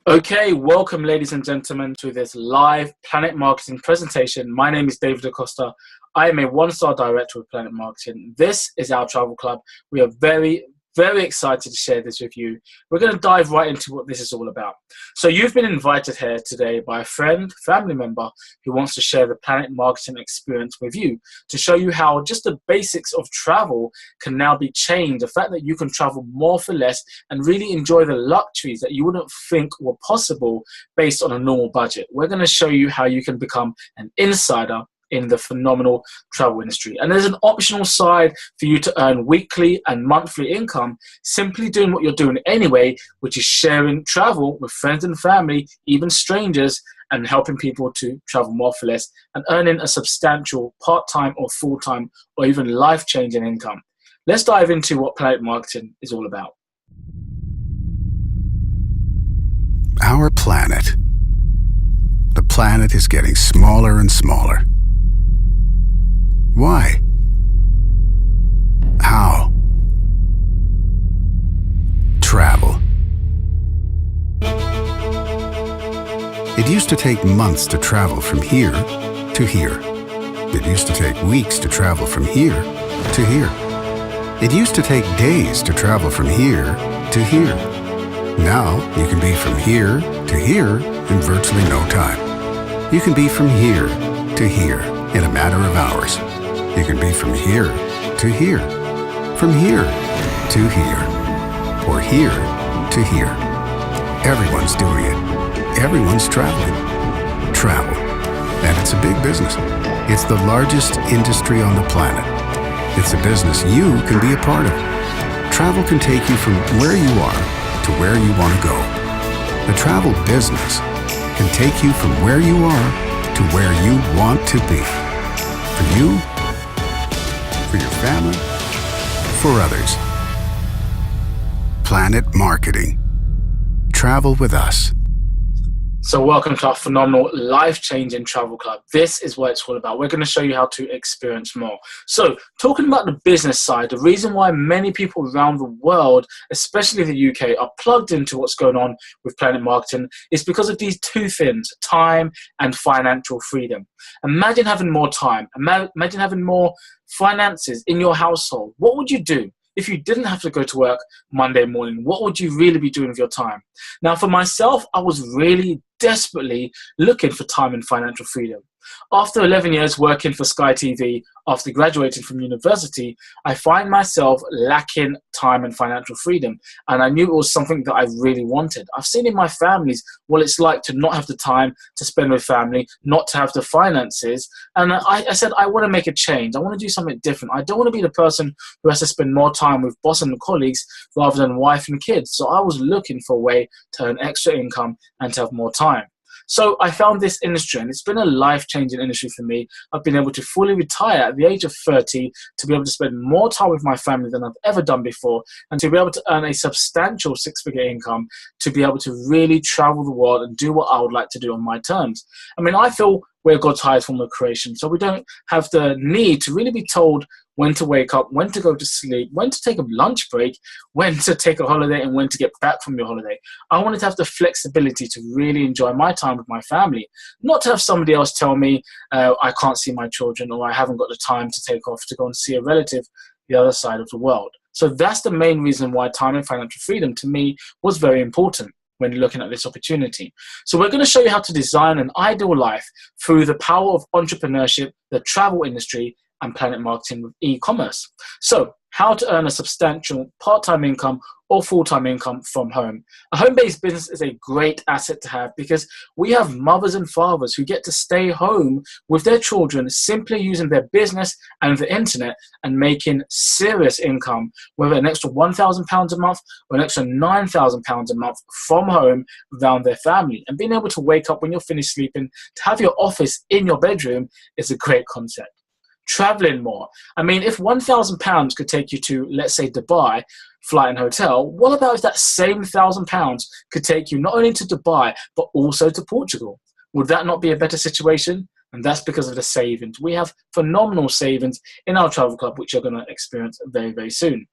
Okay, welcome ladies and gentlemen to this live Planet Marketing presentation. My name is David Acosta. I am a one-star director with Planet Marketing. This is our travel club. We are very excited to share this with you. We're going to dive right into what this is all about. So you've been invited here today by a friend, family member who wants to share the Planet Marketing experience with you, to show you how just the basics of travel can now be changed. The fact that you can travel more for less and really enjoy the luxuries that you wouldn't think were possible based on a normal budget. We're going to show you how you can become an insider in the phenomenal travel industry. And there's an optional side for you to earn weekly and monthly income simply doing what you're doing anyway, which is sharing travel with friends and family, even strangers, and helping people to travel more for less and earning a substantial part-time or full-time or even life-changing income. Let's dive into what Planet Marketing is all about. Our planet. The planet is getting smaller and smaller. Why? How? Travel. It used to take months to travel from here to here. It used to take weeks to travel from here to here. It used to take days to travel from here to here. Now you can be from here to here in virtually no time. You can be from here to here in a matter of hours. You can be from here to here, from here to here, or here to here. Everyone's doing it. Everyone's traveling. Travel. And it's a big business. It's the largest industry on the planet. It's a business you can be a part of. Travel can take you from where you are to where you want to go. The travel business can take you from where you are to where you want to be. For you, for your family, for others. Planet Marketing. Travel with us. So welcome to our phenomenal life-changing travel club. This is what it's all about. We're going to show you how to experience more. So talking about the business side, the reason why many people around the world, especially the UK, are plugged into what's going on with Planet Marketing is because of these two things, time and financial freedom. Imagine having more time. Imagine having more finances in your household. What would you do? If you didn't have to go to work Monday morning, what would you really be doing with your time? Now, for myself, I was really desperately looking for time and financial freedom. After 11 years working for Sky TV, after graduating from university, I find myself lacking time and financial freedom. And I knew it was something that I really wanted. I've seen in my families what it's like to not have the time to spend with family, not to have the finances. And I said, I want to make a change. I want to do something different. I don't want to be the person who has to spend more time with boss and colleagues rather than wife and kids. So I was looking for a way to earn extra income and to have more time. So I found this industry, and it's been a life-changing industry for me. I've been able to fully retire at the age of 30 to be able to spend more time with my family than I've ever done before, and to be able to earn a substantial six-figure income to be able to really travel the world and do what I would like to do on my terms. I mean, I feel we're God's highest form of creation, so we don't have the need to really be told when to wake up, when to go to sleep, when to take a lunch break, when to take a holiday, and when to get back from your holiday. I wanted to have the flexibility to really enjoy my time with my family, not to have somebody else tell me I can't see my children or I haven't got the time to take off to go and see a relative the other side of the world. So that's the main reason why time and financial freedom to me was very important when looking at this opportunity. So we're going to show you how to design an ideal life through the power of entrepreneurship, the travel industry, and Planet Marketing with e-commerce. So how to earn a substantial part-time income or full-time income from home. A home-based business is a great asset to have because we have mothers and fathers who get to stay home with their children simply using their business and the internet and making serious income, whether an extra £1,000 a month or an extra £9,000 a month from home around their family. And being able to wake up when you're finished sleeping, to have your office in your bedroom is a great concept. Traveling more. I mean, if £1,000 could take you to, let's say, Dubai, flight and hotel, what about if that same £1,000 could take you not only to Dubai, but also to Portugal? Would that not be a better situation? And that's because of the savings. We have phenomenal savings in our travel club, which you're going to experience very, very soon.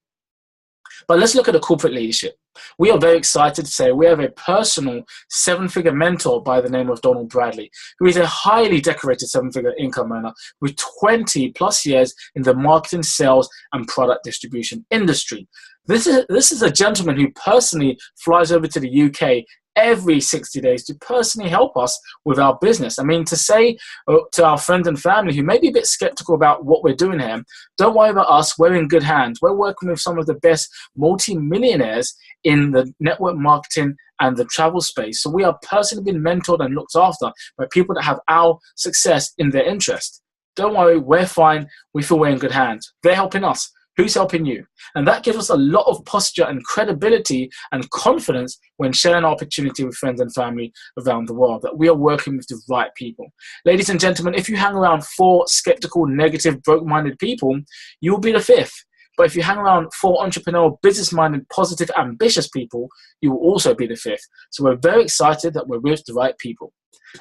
But let's look at the corporate leadership. We are very excited to say we have a personal 7-figure mentor by the name of Donald Bradley, who is a highly decorated 7-figure income earner with 20 plus years in the marketing, sales, and product distribution industry. This is a gentleman who personally flies over to the UK every 60 days to personally help us with our business. I mean, to say to our friends and family who may be a bit skeptical about what we're doing here, don't worry about us, we're in good hands. We're working with some of the best multi-millionaires in the network marketing and the travel space. So we are personally being mentored and looked after by people that have our success in their interest. Don't worry, we're fine. We feel we're in good hands. They're helping us. Who's helping you? And that gives us a lot of posture and credibility and confidence when sharing our opportunity with friends and family around the world, that we are working with the right people. Ladies and gentlemen, if you hang around 4 skeptical, negative, broke-minded people, you will be the 5th. But if you hang around 4 entrepreneurial, business-minded, positive, ambitious people, you will also be the 5th. So we're very excited that we're with the right people.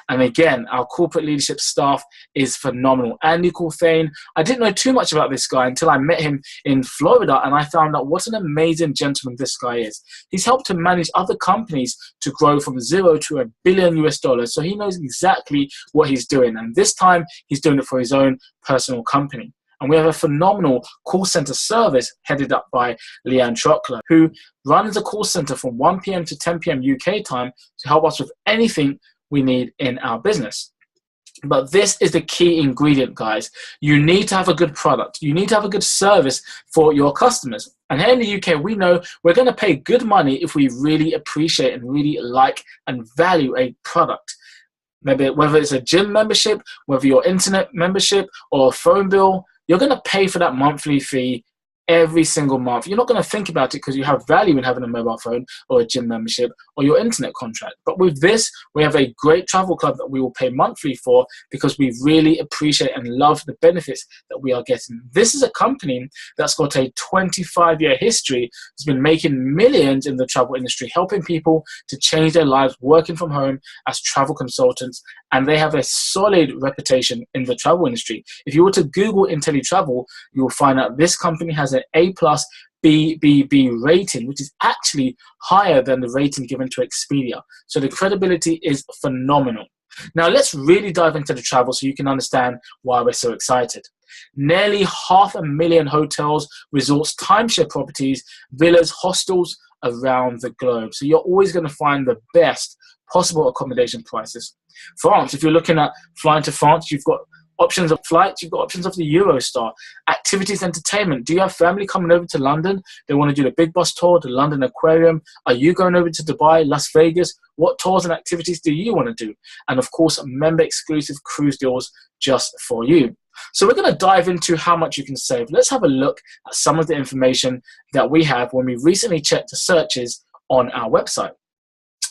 And again, our corporate leadership staff is phenomenal. Andy Corthane, I didn't know too much about this guy until I met him in Florida, and I found out what an amazing gentleman this guy is. He's helped to manage other companies to grow from 0 to $1 billion US. So he knows exactly what he's doing. And this time, he's doing it for his own personal company. And we have a phenomenal call center service headed up by Leanne Trockler, who runs a call center from 1 p.m. to 10 p.m. UK time to help us with anything we need in our business. But this is the key ingredient, guys. You need to have a good product. You need to have a good service for your customers. And here in the UK, we know we're going to pay good money if we really appreciate and really like and value a product. Maybe whether it's a gym membership, whether your internet membership or a phone bill, you're going to pay for that monthly fee every single month. You're not going to think about it because you have value in having a mobile phone or a gym membership or your internet contract. But with this, we have a great travel club that we will pay monthly for because we really appreciate and love the benefits that we are getting. This is a company that's got a 25-year history. It's been making millions in the travel industry, helping people to change their lives working from home as travel consultants. And they have a solid reputation in the travel industry. If you were to Google IntelliTravel, you will find out this company has an A+ BBB rating, which is actually higher than the rating given to Expedia. So the credibility is phenomenal. Now let's really dive into the travel so you can understand why we're so excited. Nearly 500,000 hotels, resorts, timeshare properties, villas, hostels around the globe. So you're always going to find the best possible accommodation prices. France, if you're looking at flying to France, you've got options of flights, you've got options of the Eurostar. Activities, entertainment. Do you have family coming over to London? They want to do the Big Bus tour, the London Aquarium. Are you going over to Dubai, Las Vegas? What tours and activities do you want to do? And of course, member exclusive cruise deals just for you. So we're going to dive into how much you can save. Let's have a look at some of the information that we have when we recently checked the searches on our website.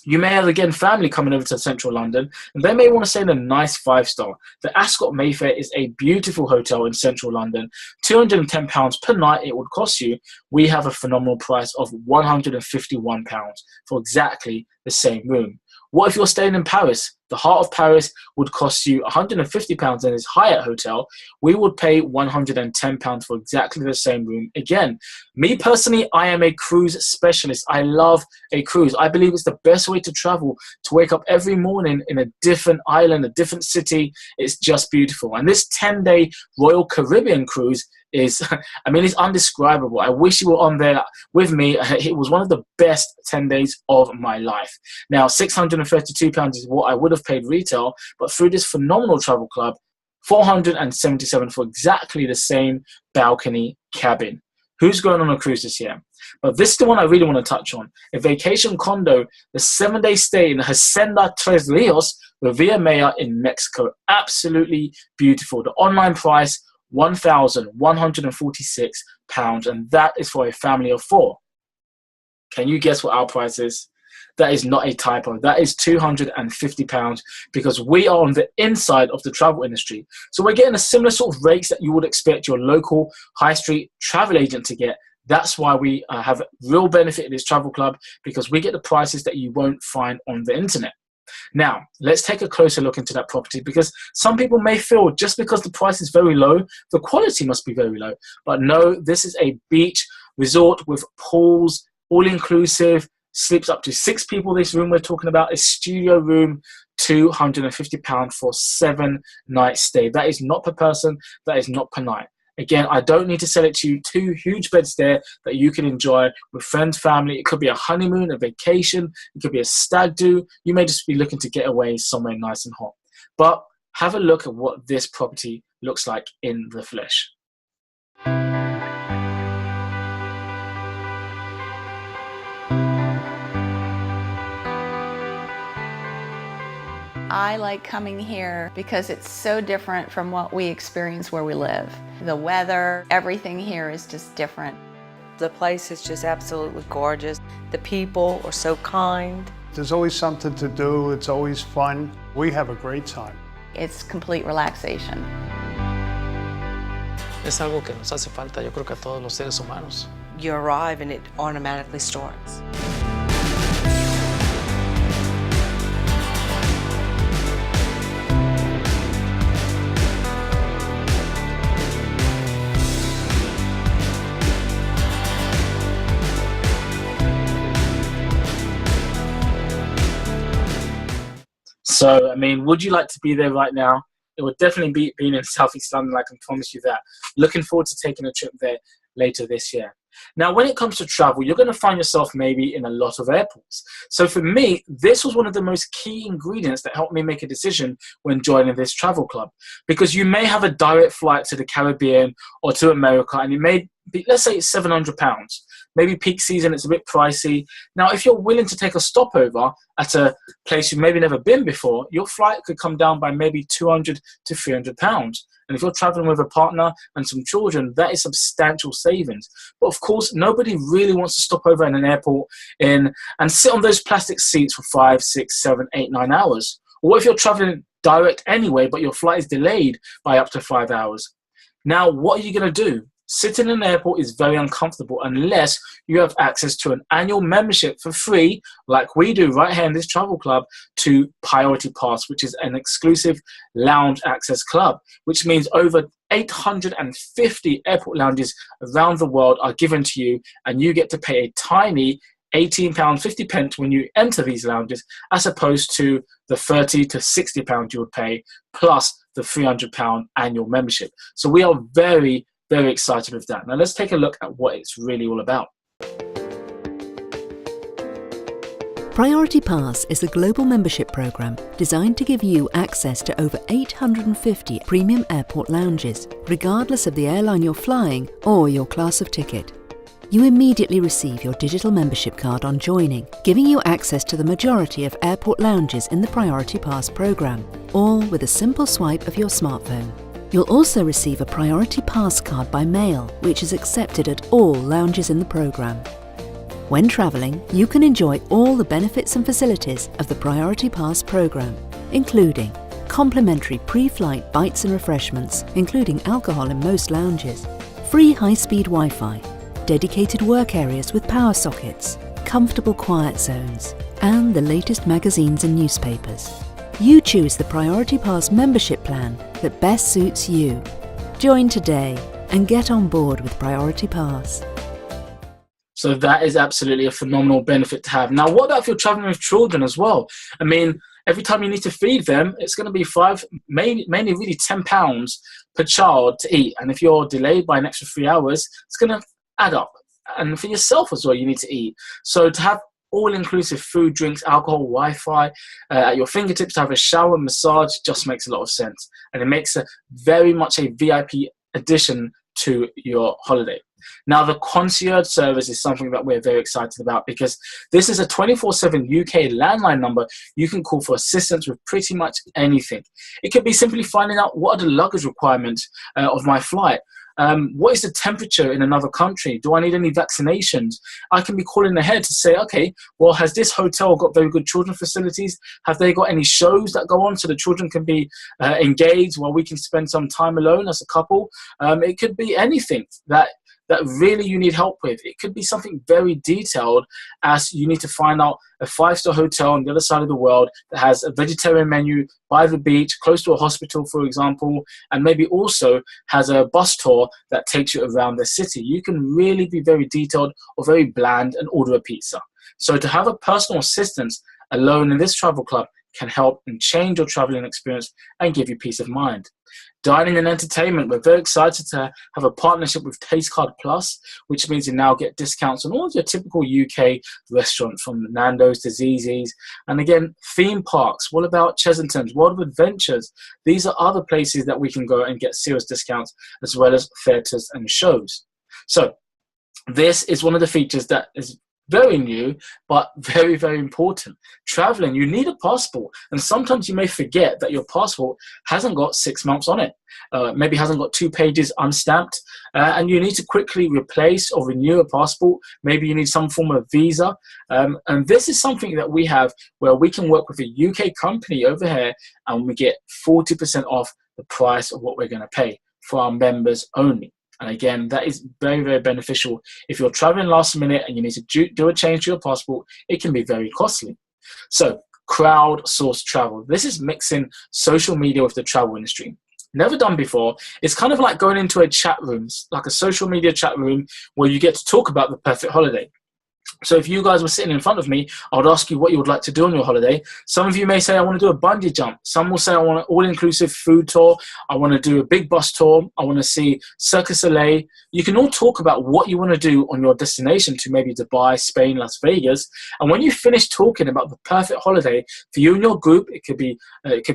You may have, again, family coming over to central London, and they may want to stay in a nice 5-star. The Ascot Mayfair is a beautiful hotel in central London. £210 per night it would cost you. We have a phenomenal price of £151 for exactly the same room. What if you're staying in Paris? The heart of Paris would cost you £150 in its Hyatt hotel. We would pay £110 for exactly the same room. Again, me personally, I am a cruise specialist. I love a cruise. I believe it's the best way to travel, to wake up every morning in a different island, a different city. It's just beautiful. And this 10-day Royal Caribbean cruise is, I mean, it's undescribable. I wish you were on there with me. It was one of the best 10 days of my life. Now, £632 is what I would have paid retail, but through this phenomenal travel club, $477 for exactly the same balcony cabin. Who's going on a cruise this year? But this is the one I really want to touch on. A vacation condo, the 7-day stay in Hacienda Tres Rios with Villa Maya in Mexico. Absolutely beautiful. The online price, £1,146, and that is for a family of 4. Can you guess what our price is? That is not a typo. That is £250 because we are on the inside of the travel industry. So we're getting a similar sort of rates that you would expect your local high street travel agent to get. That's why we have real benefit in this travel club, because we get the prices that you won't find on the internet. Now, let's take a closer look into that property, because some people may feel just because the price is very low, the quality must be very low. But no, this is a beach resort with pools, all-inclusive, sleeps up to 6 people. This room we're talking about is studio room, £250 for 7-night stay. That is not per person, that is not per night. Again, I don't need to sell it to you. 2 huge beds there that you can enjoy with friends, family. It could be a honeymoon, a vacation. It could be a stag do. You may just be looking to get away somewhere nice and hot. But have a look at what this property looks like in the flesh. I like coming here because it's so different from what we experience where we live. The weather, everything here is just different. The place is just absolutely gorgeous. The people are so kind. There's always something to do, it's always fun. We have a great time. It's complete relaxation. Es algo que nos hace falta, yo creo que a todos los seres humanos. You arrive and it automatically starts. So, I mean, would you like to be there right now? It would definitely be being in Southeast London, I can promise you that. Looking forward to taking a trip there later this year. Now, when it comes to travel, you're going to find yourself maybe in a lot of airports. So for me, this was one of the most key ingredients that helped me make a decision when joining this travel club. Because you may have a direct flight to the Caribbean or to America, and it may be, let's say it's £700. Maybe peak season, it's a bit pricey. Now, if you're willing to take a stopover at a place you've maybe never been before, your flight could come down by maybe £200 to £300. And if you're traveling with a partner and some children, that is substantial savings. But of course, nobody really wants to stop over in an airport and sit on those plastic seats for 5, 6, 7, 8, 9 hours. Or what if you're traveling direct anyway, but your flight is delayed by up to 5 hours? Now, what are you going to do? Sitting in an airport is very uncomfortable unless you have access to an annual membership for free, like we do right here in this travel club, to Priority Pass, which is an exclusive lounge access club, which means over 850 airport lounges around the world are given to you, and you get to pay a tiny £18.50 when you enter these lounges, as opposed to the £30 to £60 you would pay, plus the £300 annual membership. So we are very excited with that. Now let's take a look at what it's really all about. Priority Pass is a global membership program designed to give you access to over 850 premium airport lounges, regardless of the airline you're flying or your class of ticket. You immediately receive your digital membership card on joining, giving you access to the majority of airport lounges in the Priority Pass program, all with a simple swipe of your smartphone. You'll also receive a Priority Pass card by mail, which is accepted at all lounges in the program. When travelling, you can enjoy all the benefits and facilities of the Priority Pass program, including complimentary pre-flight bites and refreshments, including alcohol in most lounges, free high-speed Wi-Fi, dedicated work areas with power sockets, comfortable quiet zones, and the latest magazines and newspapers. You choose the Priority Pass membership plan that best suits you. Join today and get on board with Priority Pass. So that is absolutely a phenomenal benefit to have. Now, what about if you're traveling with children as well? I mean, every time you need to feed them, it's going to be mainly really £10 per child to eat. And if you're delayed by an extra 3 hours, it's going to add up. And for yourself as well, you need to eat. So to have all-inclusive food, drinks, alcohol, Wi-Fi at your fingertips, to have a shower, massage, just makes a lot of sense. And it makes a very much a VIP addition to your holiday. Now, the concierge service is something that we're very excited about, because this is a 24/7 UK landline number you can call for assistance with pretty much anything. It could be simply finding out what are the luggage requirements of my flight. What is the temperature in another country? Do I need any vaccinations? I can be calling ahead to say, okay, well, has this hotel got very good children facilities? Have they got any shows that go on so the children can be engaged while we can spend some time alone as a couple? It could be anything that that really you need help with. It could be something very detailed, as you need to find out a 5-star hotel on the other side of the world that has a vegetarian menu by the beach, close to a hospital, for example, and maybe also has a bus tour that takes you around the city. You can really be very detailed or very bland and order a pizza. So to have a personal assistant alone in this travel club can help and change your traveling experience and give you peace of mind. Dining and entertainment, we're very excited to have a partnership with Taste Card Plus, which means you now get discounts on all of your typical UK restaurants, from Nando's to Zizzi's. And again, theme parks, what about Chessington's, World of Adventures? These are other places that we can go and get serious discounts, as well as theatres and shows. So this is one of the features that is very new, but very, very important. Traveling, you need a passport, and sometimes you may forget that your passport hasn't got 6 months on it, maybe hasn't got 2 pages unstamped, and you need to quickly replace or renew a passport. Maybe you need some form of visa, and this is something that we have where we can work with a UK company over here, and we get 40% off the price of what we're going to pay for our members only. And again, that is very, very beneficial. If you're traveling last minute and you need to do a change to your passport, it can be very costly. So, crowdsourced travel. This is mixing social media with the travel industry. Never done before. It's kind of like going into a chat room, like a social media chat room, where you get to talk about the perfect holiday. So if you guys were sitting in front of me, I would ask you what you would like to do on your holiday. Some of you may say, I want to do a bungee jump. Some will say, I want an all-inclusive food tour. I want to do a big bus tour. I want to see Cirque du Soleil. You can all talk about what you want to do on your destination to maybe Dubai, Spain, Las Vegas. And when you finish talking about the perfect holiday for you and your group, it could be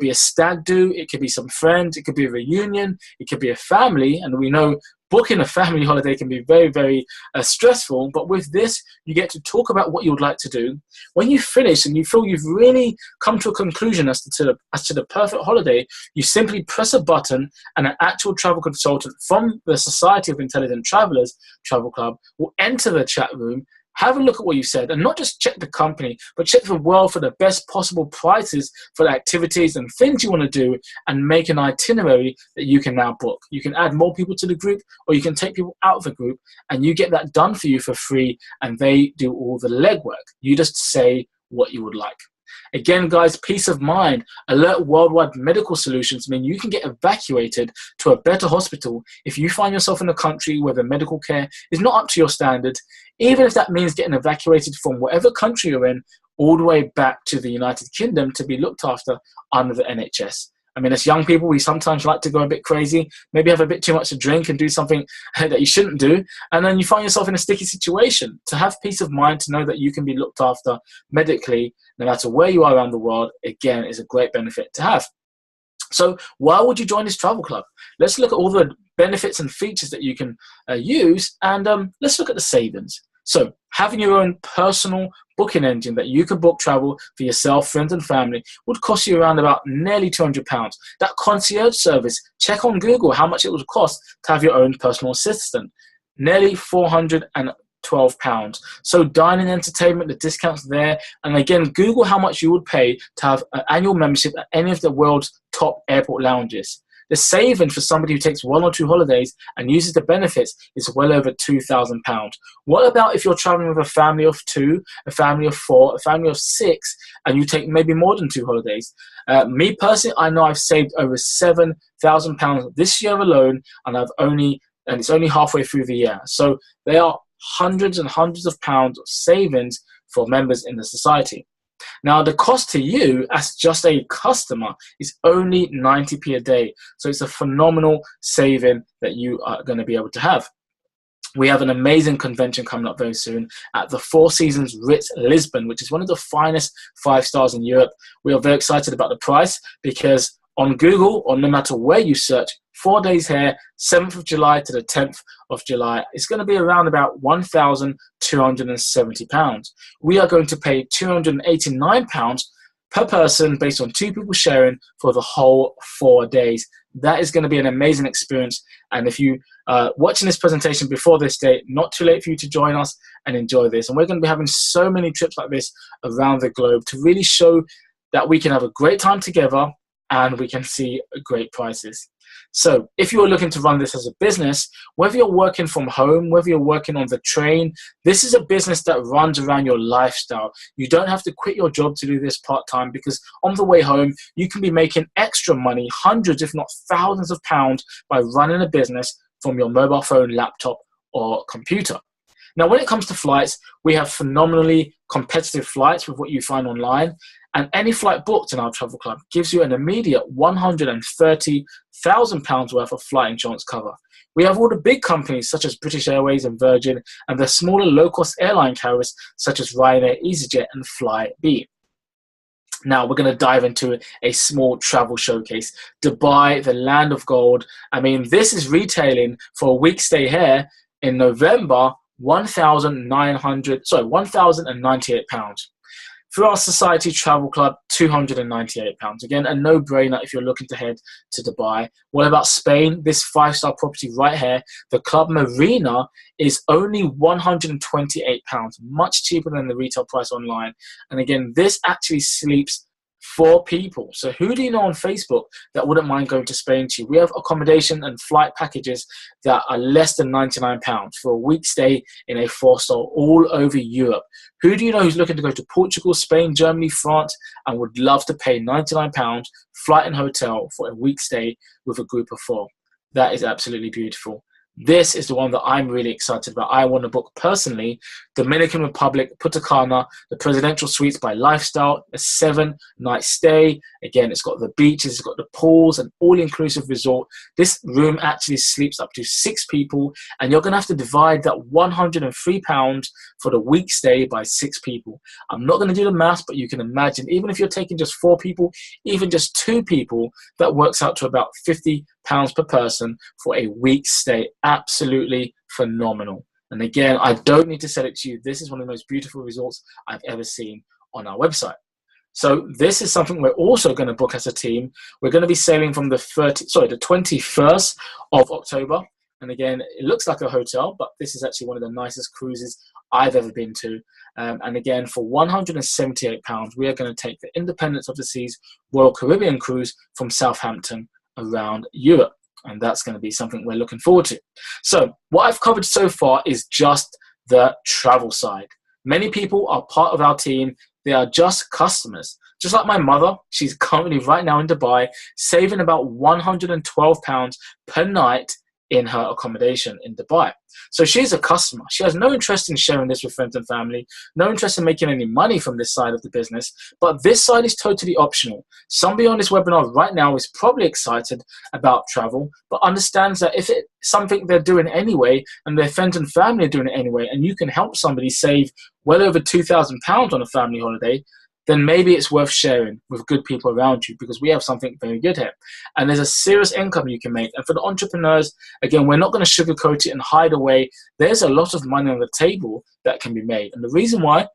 a stag do, it could be some friends, it could be a reunion, it could be a family. And we know booking a family holiday can be very, very stressful, but with this, you get to talk about what you would like to do. When you finish and you feel you've really come to a conclusion as to the perfect holiday, you simply press a button, and an actual travel consultant from the Society of Intelligent Travelers Travel Club will enter the chat room, have a look at what you said, and not just check the company, but check the world for the best possible prices for the activities and things you want to do, and make an itinerary that you can now book. You can add more people to the group, or you can take people out of the group, and you get that done for you for free, and they do all the legwork. You just say what you would like. Again, guys, peace of mind. Alert Worldwide Medical Solutions mean you can get evacuated to a better hospital if you find yourself in a country where the medical care is not up to your standards, even if that means getting evacuated from whatever country you're in all the way back to the United Kingdom to be looked after under the NHS. I mean, as young people, we sometimes like to go a bit crazy, maybe have a bit too much to drink and do something that you shouldn't do, and then you find yourself in a sticky situation. To have peace of mind, to know that you can be looked after medically, no matter where you are around the world, again, is a great benefit to have. So why would you join this travel club? Let's look at all the benefits and features that you can use, and let's look at the savings. So having your own personal booking engine that you can book travel for yourself, friends and family would cost you around about nearly £200. That concierge service, check on Google how much it would cost to have your own personal assistant. Nearly £412. So dining, entertainment, the discounts there. And again, Google how much you would pay to have an annual membership at any of the world's top airport lounges. The saving for somebody who takes 1 or 2 holidays and uses the benefits is well over £2,000. What about if you're traveling with a family of 2, a family of 4, a family of 6, and you take maybe more than 2 holidays? Me personally, I know I've saved over £7,000 this year alone, and it's only halfway through the year. So there are hundreds and hundreds of pounds of savings for members in the society. Now, the cost to you as just a customer is only 90p a day. So it's a phenomenal saving that you are going to be able to have. We have an amazing convention coming up very soon at the Four Seasons Ritz Lisbon, which is one of the finest 5 stars in Europe. We are very excited about the price because on Google, or no matter where you search, 4 days here, 7th of July to the 10th of July, it's going to be around about £1,270. We are going to pay £289 per person based on 2 people sharing for the whole 4 days. That is going to be an amazing experience. And if you are watching this presentation before this date, not too late for you to join us and enjoy this. And we're going to be having so many trips like this around the globe to really show that we can have a great time together and we can see great prices. So if you're looking to run this as a business, whether you're working from home, whether you're working on the train, this is a business that runs around your lifestyle. You don't have to quit your job to do this part-time, because on the way home, you can be making extra money, hundreds if not thousands of pounds, by running a business from your mobile phone, laptop, or computer. Now, when it comes to flights, we have phenomenally competitive flights with what you find online. And any flight booked in our travel club gives you an immediate £130,000 worth of flight insurance cover. We have all the big companies such as British Airways and Virgin, and the smaller low-cost airline carriers such as Ryanair, EasyJet, and Flybe. Now we're going to dive into a small travel showcase. Dubai, the land of gold. I mean, this is retailing for a week stay here in November, £1,098. For our Society Travel Club, £298. Again, a no-brainer if you're looking to head to Dubai. What about Spain? This 5-star property right here, the Club Marina, is only £128, much cheaper than the retail price online. And again, this actually sleeps 4 people. So who do you know on Facebook that wouldn't mind going to Spain to? We have accommodation and flight packages that are less than £99 for a week stay in a 4-star all over Europe. Who do you know who's looking to go to Portugal, Spain, Germany, France, and would love to pay £99 flight and hotel for a week stay with a group of 4? That is absolutely beautiful. This is the one that I'm really excited about. I want to book personally. Dominican Republic, Punta Cana, the Presidential Suites by Lifestyle, a 7-night stay. Again, it's got the beaches, it's got the pools, an all-inclusive resort. This room actually sleeps up to 6 people, and you're going to have to divide that £103 for the week stay by 6 people. I'm not going to do the maths, but you can imagine, even if you're taking just 4 people, even just 2 people, that works out to about £50 per person for a week stay. Absolutely phenomenal. And again, I don't need to sell it to you. This is one of the most beautiful resorts I've ever seen on our website. So this is something we're also going to book as a team. We're going to be sailing from the 21st of October. And again, it looks like a hotel, but this is actually one of the nicest cruises I've ever been to. And again, for £178, we are going to take the Independence of the Seas Royal Caribbean cruise from Southampton around Europe. And that's going to be something we're looking forward to. So what I've covered so far is just the travel side. Many people are part of our team. They are just customers. Just like my mother, she's currently right now in Dubai, saving about £112 per night in her accommodation in Dubai. So she's a customer. She has no interest in sharing this with friends and family, no interest in making any money from this side of the business, but this side is totally optional. Somebody on this webinar right now is probably excited about travel, but understands that if it's something they're doing anyway, and their friends and family are doing it anyway, and you can help somebody save well over £2,000 on a family holiday, then maybe it's worth sharing with good people around you, because we have something very good here. And there's a serious income you can make. And for the entrepreneurs, again, we're not going to sugarcoat it and hide away. There's a lot of money on the table that can be made. And the reason why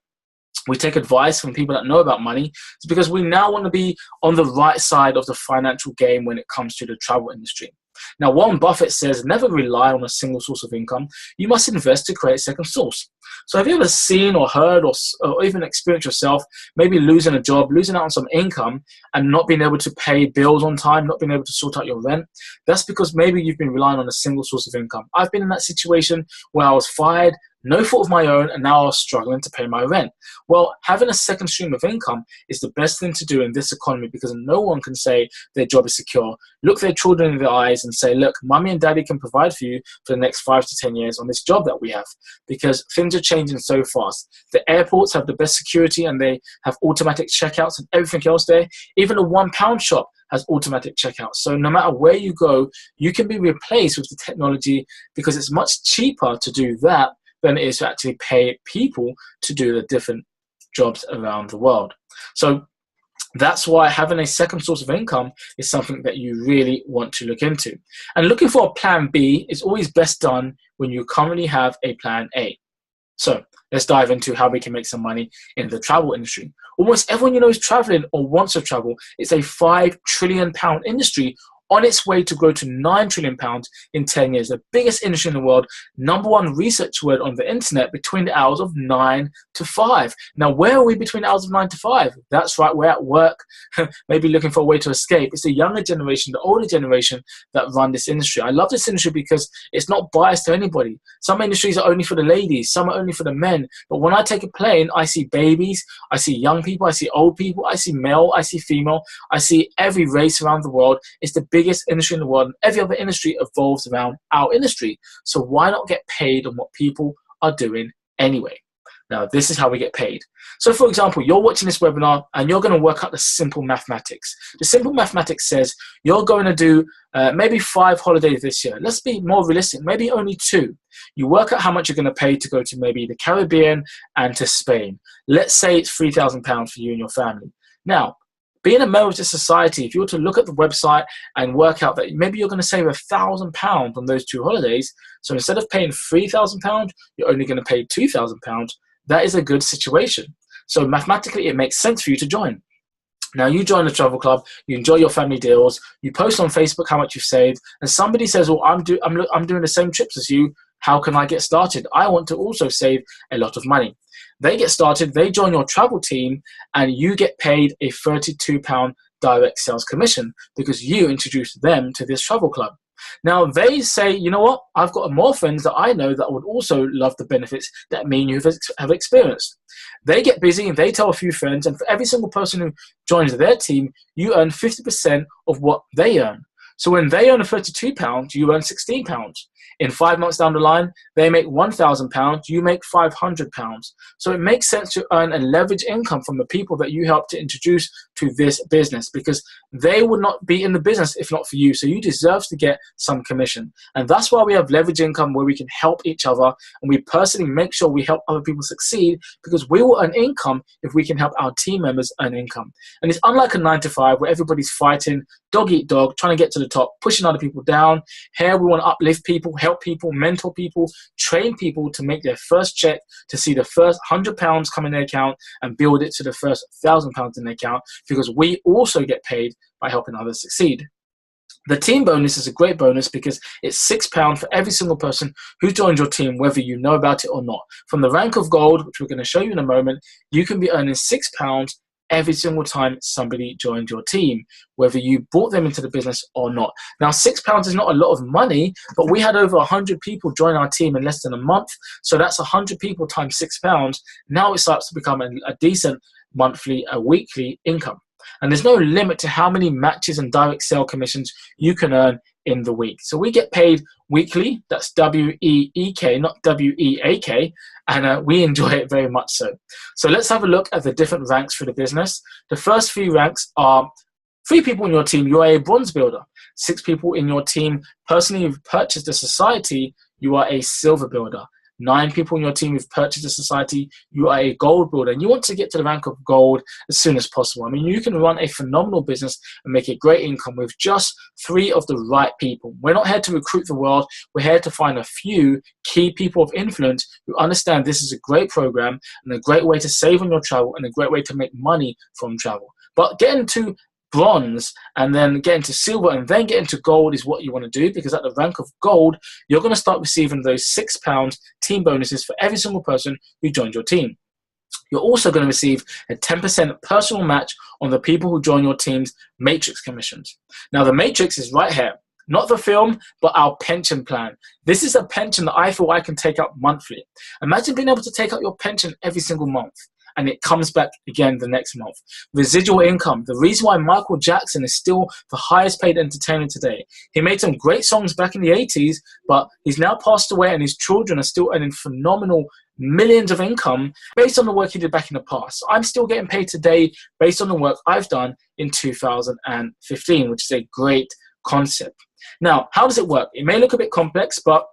we take advice from people that know about money is because we now want to be on the right side of the financial game when it comes to the travel industry. Now, Warren Buffett says, never rely on a single source of income. You must invest to create a second source. So have you ever seen or heard or even experienced yourself maybe losing a job, losing out on some income, and not being able to pay bills on time, not being able to sort out your rent? That's because maybe you've been relying on a single source of income. I've been in that situation where I was fired, no fault of my own, and now I was struggling to pay my rent. Well, having a second stream of income is the best thing to do in this economy, because no one can say their job is secure. Look their children in the eyes and say, look, mommy and daddy can provide for you for the next 5 to 10 years on this job that we have, because things are changing so fast. The airports have the best security, and they have automatic checkouts and everything else there. Even a £1 shop has automatic checkouts. So no matter where you go, you can be replaced with the technology, because it's much cheaper to do that than it is to actually pay people to do the different jobs around the world. So that's why having a second source of income is something that you really want to look into. And looking for a plan B is always best done when you currently have a plan A. So let's dive into how we can make some money in the travel industry. Almost everyone you know is traveling or wants to travel. It's a £5 trillion industry on its way to grow to £9 trillion in 10 years. The biggest industry in the world, #1 research word on the internet between the hours of 9 to 5. Now, where are we between the hours of 9 to 5? That's right, we're at work, maybe looking for a way to escape. It's the younger generation, the older generation that run this industry. I love this industry because it's not biased to anybody. Some industries are only for the ladies, some are only for the men. But when I take a plane, I see babies, I see young people, I see old people, I see male, I see female, I see every race around the world. It's the biggest industry in the world, and every other industry evolves around our industry. So why not get paid on what people are doing anyway? Now, this is how we get paid. So, for example, you're watching this webinar and you're going to work out the simple mathematics. The simple mathematics says you're going to do maybe 5 holidays this year. Let's be more realistic, maybe only 2. You work out how much you're going to pay to go to maybe the Caribbean and to Spain. Let's say it's £3,000 for you and your family. Now, being a member of the society, if you were to look at the website and work out that maybe you're going to save £1,000 on those 2 holidays, so instead of paying £3,000, you're only going to pay £2,000. That is a good situation. So mathematically, it makes sense for you to join. Now, you join the travel club, you enjoy your family deals, you post on Facebook how much you've saved, and somebody says, well, I'm doing the same trips as you. How can I get started? I want to also save a lot of money. They get started, they join your travel team, and you get paid a £32 direct sales commission because you introduced them to this travel club. Now, they say, you know what, I've got more friends that I know that would also love the benefits that me and you have experienced. They get busy and they tell a few friends, and for every single person who joins their team, you earn 50% of what they earn. So when they earn £32, you earn £16. In 5 months down the line, they make £1,000, you make £500. So it makes sense to earn and leverage income from the people that you help to introduce to this business, because they would not be in the business if not for you. So you deserve to get some commission. And that's why we have leverage income, where we can help each other, and we personally make sure we help other people succeed, because we will earn income if we can help our team members earn income. And it's unlike a 9 to 5 where everybody's fighting, dog eat dog, trying to get to the top, pushing other people down. Here we want to uplift people, help people, mentor people, train people to make their first check, to see the first £100 come in their account and build it to the first £1,000 in their account, because we also get paid by helping others succeed. The team bonus is a great bonus because it's £6 for every single person who joins your team, whether you know about it or not. From the rank of gold, which we're going to show you in a moment, you can be earning £6 every single time somebody joined your team, whether you brought them into the business or not. Now, £6 is not a lot of money, but we had over 100 people join our team in less than a month. So that's 100 people times £6. Now it starts to become a decent monthly, a weekly income. And there's no limit to how many matches and direct sale commissions you can earn in the week. So we get paid weekly. That's W-E-E-K, not W-E-A-K. And we enjoy it very much so. So let's have a look at the different ranks for the business. The first 3 ranks are 3 people in your team, you are a bronze builder. 6 people in your team, personally you've purchased a society, you are a silver builder. 9 people in your team who've purchased a society, you are a gold builder, and you want to get to the rank of gold as soon as possible. I mean, you can run a phenomenal business and make a great income with just 3 of the right people. We're not here to recruit the world. We're here to find a few key people of influence who understand this is a great program and a great way to save on your travel and a great way to make money from travel. But getting to bronze and then get into silver and then get into gold is what you want to do, because at the rank of gold, you're going to start receiving those £6 team bonuses for every single person who joined your team. You're also going to receive a 10% personal match on the people who join your team's matrix commissions. Now, the matrix is right here. Not the film, but our pension plan. This is a pension that I feel I can take out monthly. Imagine being able to take out your pension every single month, and it comes back again the next month. Residual income. The reason why Michael Jackson is still the highest paid entertainer today. He made some great songs back in the 80s, but he's now passed away and his children are still earning phenomenal millions of income based on the work he did back in the past. So I'm still getting paid today based on the work I've done in 2015, which is a great concept. Now, how does it work? It may look a bit complex, but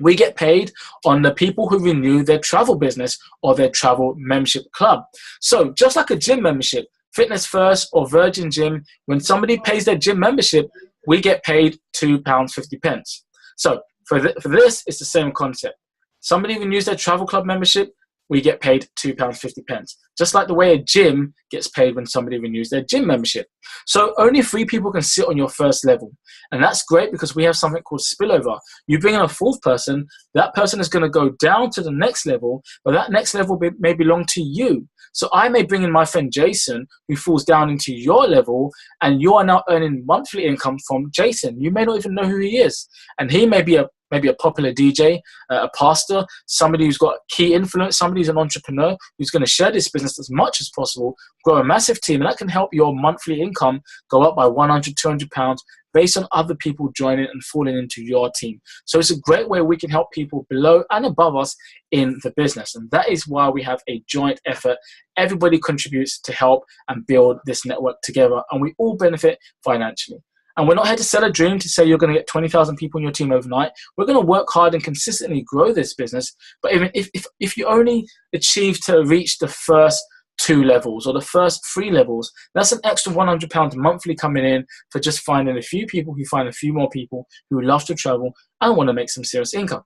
we get paid on the people who renew their travel business or their travel membership club. So just like a gym membership, Fitness First or Virgin Gym, when somebody pays their gym membership, we get paid £2.50. So for this, it's the same concept. Somebody renews their travel club membership, we get paid £2.50. Just like the way a gym gets paid when somebody renews their gym membership. So only 3 people can sit on your first level. And that's great because we have something called spillover. You bring in a 4th person, that person is going to go down to the next level, but that next level may belong to you. So I may bring in my friend Jason, who falls down into your level, and you are now earning monthly income from Jason. You may not even know who he is. And he may be maybe a popular DJ, a pastor, somebody who's got key influence, somebody who's an entrepreneur who's going to share this business as much as possible, grow a massive team, and that can help your monthly income go up by £100, £200 based on other people joining and falling into your team. So it's a great way we can help people below and above us in the business. And that is why we have a joint effort. Everybody contributes to help and build this network together, and we all benefit financially. And we're not here to sell a dream to say you're going to get 20,000 people on your team overnight. We're going to work hard and consistently grow this business. But even if you only achieve to reach the first 2 levels or the first 3 levels, that's an extra £100 monthly coming in for just finding a few people who find a few more people who love to travel and want to make some serious income.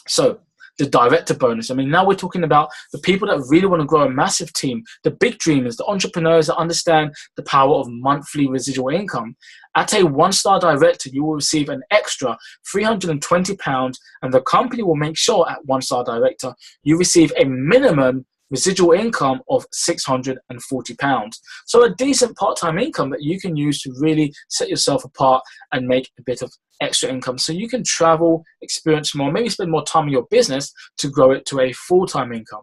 So the director bonus. I mean, now we're talking about the people that really want to grow a massive team, the big dreamers, the entrepreneurs that understand the power of monthly residual income. At a 1-star director, you will receive an extra £320, and the company will make sure at 1-star director you receive a minimum residual income of £640. So a decent part-time income that you can use to really set yourself apart and make a bit of extra income so you can travel, experience more, maybe spend more time in your business to grow it to a full-time income.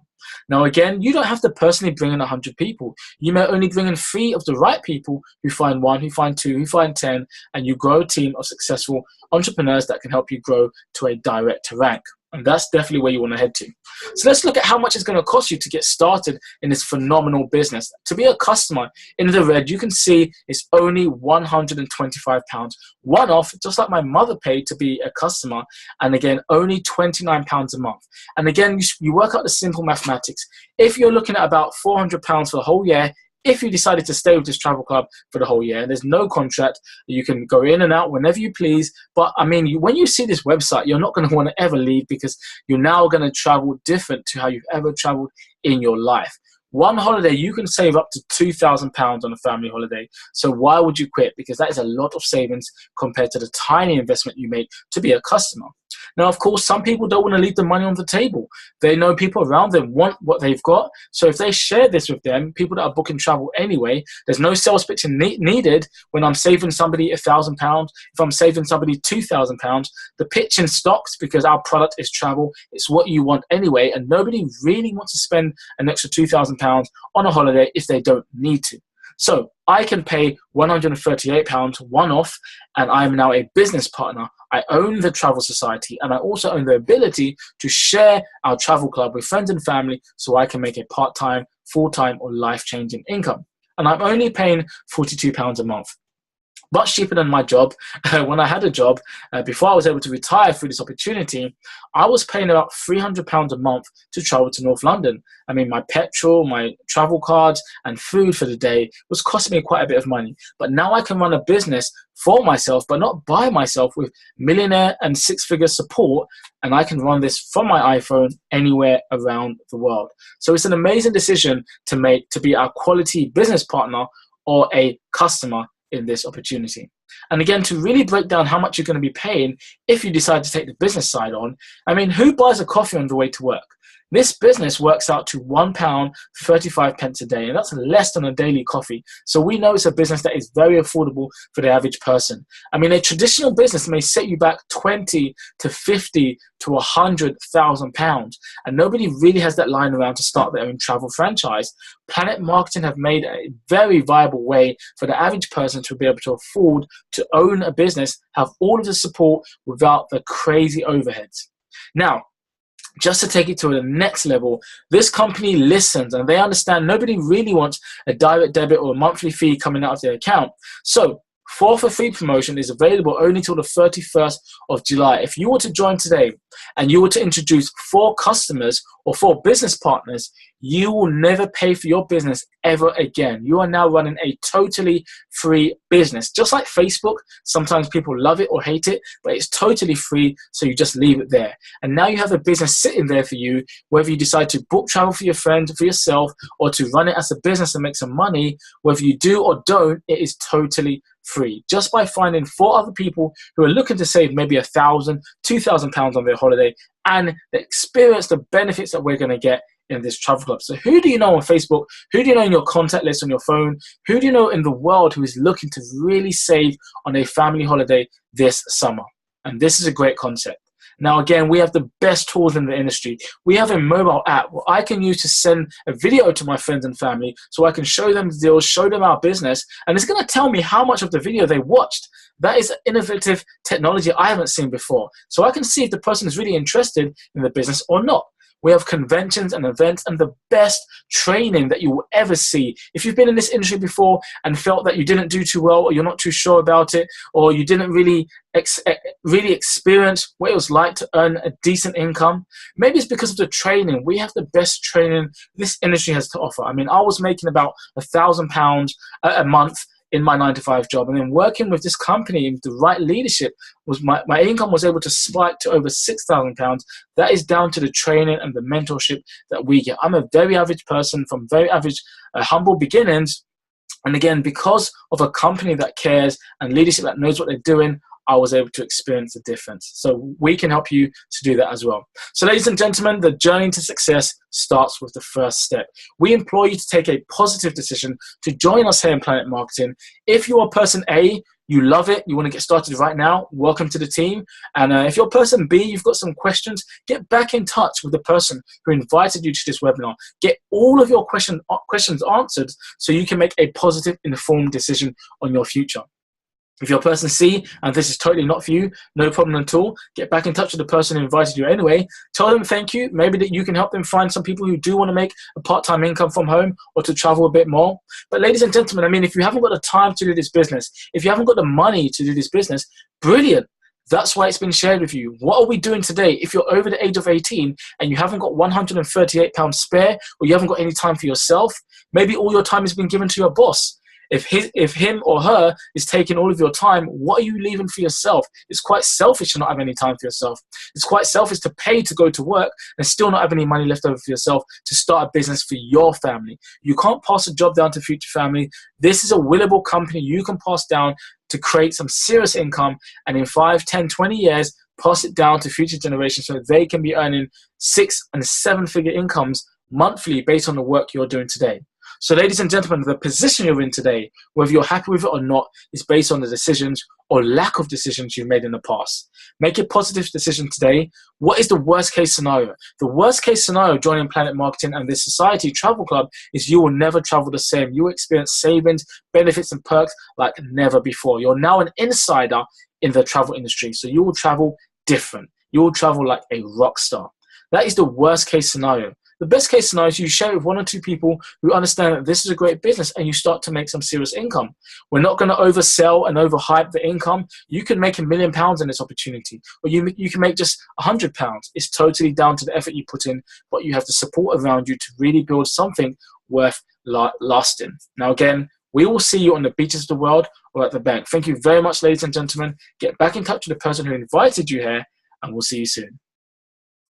Now again, you don't have to personally bring in 100 people. You may only bring in 3 of the right people who find 1, who find 2, who find 10, and you grow a team of successful entrepreneurs that can help you grow to a director rank. And that's definitely where you want to head to. So let's look at how much it's going to cost you to get started in this phenomenal business. To be a customer in the red, you can see it's only £125 one-off, just like my mother paid to be a customer. And again, only £29 a month. And again, you work out the simple mathematics. If you're looking at about £400 for the whole year, if you decided to stay with this travel club for the whole year, and there's no contract, you can go in and out whenever you please. But I mean, when you see this website, you're not going to want to ever leave because you're now going to travel different to how you've ever traveled in your life. One holiday, you can save up to £2,000 on a family holiday. So why would you quit? Because that is a lot of savings compared to the tiny investment you make to be a customer. Now, of course, some people don't want to leave the money on the table. They know people around them want what they've got. So if they share this with them, people that are booking travel anyway, there's no sales pitching needed when I'm saving somebody £1,000. If I'm saving somebody £2,000, the pitching stocks because our product is travel. It's what you want anyway. And nobody really wants to spend an extra £2,000 on a holiday if they don't need to. So I can pay £138 one-off, and I'm now a business partner. I own the Travel Society, and I also own the ability to share our travel club with friends and family so I can make a part-time, full-time, or life-changing income. And I'm only paying £42 a month. Much cheaper than my job. When I had a job, before I was able to retire through this opportunity, I was paying about £300 a month to travel to North London. I mean, my petrol, my travel cards, and food for the day was costing me quite a bit of money. But now I can run a business for myself, but not by myself, with millionaire and 6-figure support, and I can run this from my iPhone anywhere around the world. So it's an amazing decision to make to be our quality business partner or a customer in this opportunity. And again, to really break down how much you're going to be paying if you decide to take the business side on, I mean, who buys a coffee on the way to work? This business works out to £1.35 a day, and that's less than a daily coffee. So we know it's a business that is very affordable for the average person. I mean, a traditional business may set you back 20 to 50 to £100,000, and nobody really has that lying around to start their own travel franchise. Planet Marketing have made a very viable way for the average person to be able to afford to own a business, have all of the support without the crazy overheads. Now, just to take it to the next level, this company listens and they understand nobody really wants a direct debit or a monthly fee coming out of their account. So 4 for free promotion is available only till the 31st of July. If you were to join today and you were to introduce 4 customers or 4 business partners, you will never pay for your business ever again. You are now running a totally free business. Just like Facebook, sometimes people love it or hate it, but it's totally free, so you just leave it there. And now you have a business sitting there for you, whether you decide to book travel for your friend, for yourself, or to run it as a business and make some money. Whether you do or don't, it is totally free. Just by finding 4 other people who are looking to save maybe £1,000, £2,000 on their holiday, and experience the benefits that we're going to get in this travel club. So who do you know on Facebook? Who do you know in your contact list on your phone? Who do you know in the world who is looking to really save on a family holiday this summer? And this is a great concept. Now, again, we have the best tools in the industry. We have a mobile app what I can use to send a video to my friends and family so I can show them the deals, show them our business, and it's going to tell me how much of the video they watched. That is innovative technology I haven't seen before. So I can see if the person is really interested in the business or not. We have conventions and events and the best training that you will ever see. If you've been in this industry before and felt that you didn't do too well, or you're not too sure about it, or you didn't really experience what it was like to earn a decent income, maybe it's because of the training. We have the best training this industry has to offer. I mean, I was making about £1,000 a month in my 9-to-5 job, and then working with this company with the right leadership, was my income was able to spike to over £6,000. That is down to the training and the mentorship that we get. I'm a very average person from very average, humble beginnings, and again, because of a company that cares and leadership that knows what they're doing, I was able to experience the difference. So we can help you to do that as well. So ladies and gentlemen, the journey to success starts with the first step. We implore you to take a positive decision to join us here in Planet Marketing. If you are person A, you love it, you want to get started right now, welcome to the team. And if you're person B, you've got some questions, get back in touch with the person who invited you to this webinar. Get all of your questions answered so you can make a positive, informed decision on your future. If you're person C and this is totally not for you, no problem at all. Get back in touch with the person who invited you anyway. Tell them thank you. Maybe that you can help them find some people who do want to make a part-time income from home or to travel a bit more. But ladies and gentlemen, I mean, if you haven't got the time to do this business, if you haven't got the money to do this business, brilliant. That's why it's been shared with you. What are we doing today? If you're over the age of 18 and you haven't got £138 spare, or you haven't got any time for yourself, maybe all your time has been given to your boss. If him or her is taking all of your time, what are you leaving for yourself? It's quite selfish to not have any time for yourself. It's quite selfish to pay to go to work and still not have any money left over for yourself to start a business for your family. You can't pass a job down to future family. This is a willable company you can pass down to create some serious income, and in 5, 10, 20 years, pass it down to future generations so they can be earning 6- and 7-figure incomes monthly based on the work you're doing today. So ladies and gentlemen, the position you're in today, whether you're happy with it or not, is based on the decisions or lack of decisions you've made in the past. Make a positive decision today. What is the worst case scenario? The worst case scenario joining Planet Marketing and this Society Travel Club is you will never travel the same. You will experience savings, benefits, and perks like never before. You're now an insider in the travel industry, so you will travel different. You will travel like a rock star. That is the worst case scenario. The best case scenario is you share it with 1 or 2 people who understand that this is a great business and you start to make some serious income. We're not going to oversell and overhype the income. You can make £1 million in this opportunity, or you can make just £100. It's totally down to the effort you put in, but you have the support around you to really build something worth lasting. Now, again, we will see you on the beaches of the world or at the bank. Thank you very much, ladies and gentlemen. Get back in touch with the person who invited you here, and we'll see you soon.